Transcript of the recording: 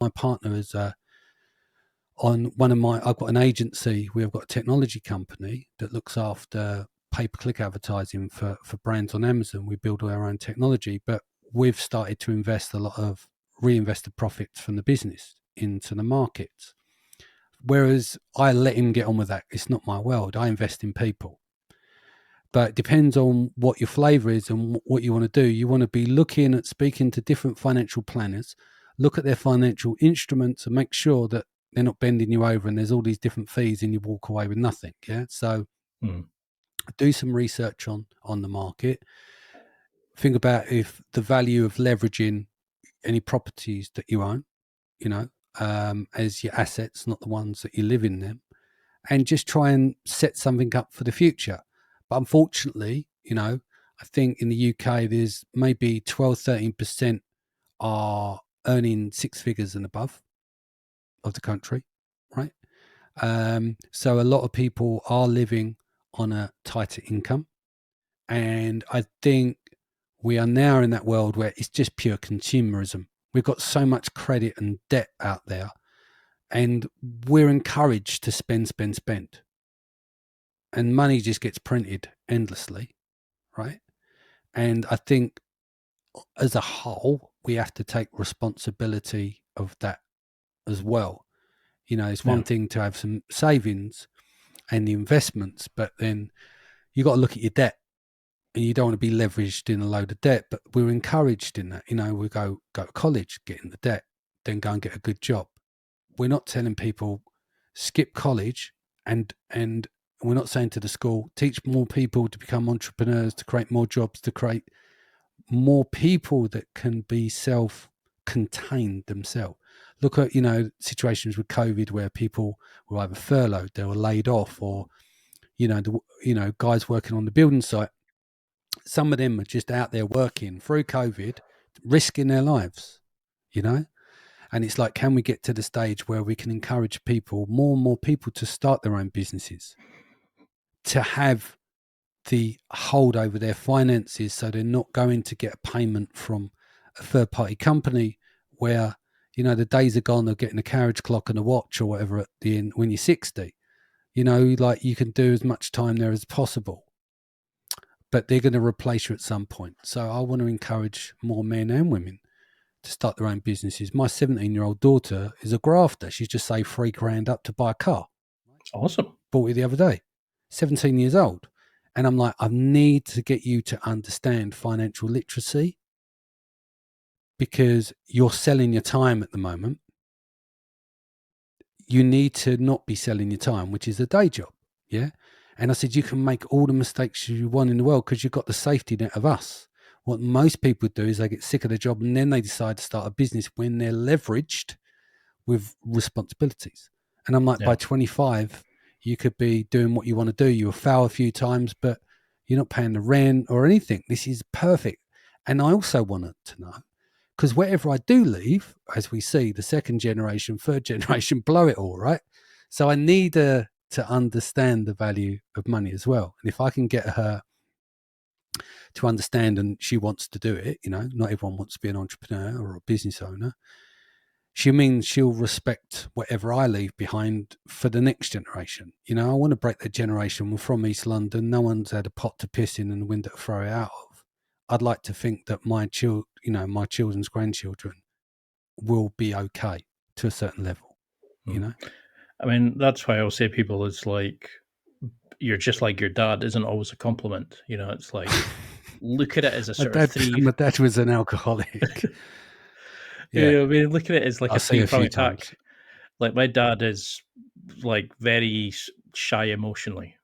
my partner is I've got an agency. We've got a technology company that looks after pay-per-click advertising for brands on Amazon. We build all our own technology, but we've started to reinvest the profits from the business into the markets. Whereas I let him get on with that. It's not my world. I invest in people. But it depends on what your flavor is and what you want to do. You want to be looking at speaking to different financial planners, look at their financial instruments and make sure that they're not bending you over and there's all these different fees and you walk away with nothing. Yeah. So do some research on the market. Think about if the value of leveraging any properties that you own, as your assets, not the ones that you live in them, and just try and set something up for the future. But unfortunately, I think in the UK, there's maybe 12, 13% are earning six figures and above of the country, right? So a lot of people are living on a tighter income. And I think we are now in that world where it's just pure consumerism. We've got so much credit and debt out there, and we're encouraged to spend. And money just gets printed endlessly, right? And I think as a whole, we have to take responsibility of that as well. It's one thing to have some savings and the investments, but then you got to look at your debt, and you don't want to be leveraged in a load of debt. But we're encouraged in that. We go to college, get in the debt, then go and get a good job. We're not telling people skip college, and we're not saying to the school teach more people to become entrepreneurs, to create more jobs, to create more people that can be self-contained themselves. Look at situations with COVID where people were either furloughed, they were laid off, or guys working on the building site. Some of them are just out there working through COVID, risking their lives, and it's like, can we get to the stage where we can encourage people, more and more people, to start their own businesses, to have the hold over their finances, so they're not going to get a payment from a third party company where, the days are gone of getting a carriage clock and a watch or whatever at the end when you're 60. Like, you can do as much time there as possible, but they're going to replace you at some point. So I want to encourage more men and women to start their own businesses. My 17-year-old daughter is a grafter. She's just saved $3,000 up to buy a car. Awesome. Bought it the other day. 17 years old. And I'm like, I need to get you to understand financial literacy, because you're selling your time at the moment. You need to not be selling your time, which is a day job. Yeah. And I said, you can make all the mistakes you want in the world because you've got the safety net of us. What most people do is they get sick of their job and then they decide to start a business when they're leveraged with responsibilities. And I'm like, by 25, you could be doing what you want to do. You'll fail a few times, but you're not paying the rent or anything. This is perfect. And I also wanted to know, because wherever I do leave, as we see, the second generation, third generation blow it all, right? So I need to understand the value of money as well. And if I can get her to understand, and she wants to do it, not everyone wants to be an entrepreneur or a business owner. She'll respect whatever I leave behind for the next generation. I want to break that generation. We're from East London. No one's had a pot to piss in and a window to throw it out of. I'd like to think that my children's grandchildren will be okay to a certain level, I mean, that's why I'll say people, it's like, you're just like your dad isn't always a compliment. It's like, look at it as a sort of three. My dad was an alcoholic. Yeah, I mean, look at it as like I'll a three-pronged attack. times. Like, my dad is like very shy emotionally.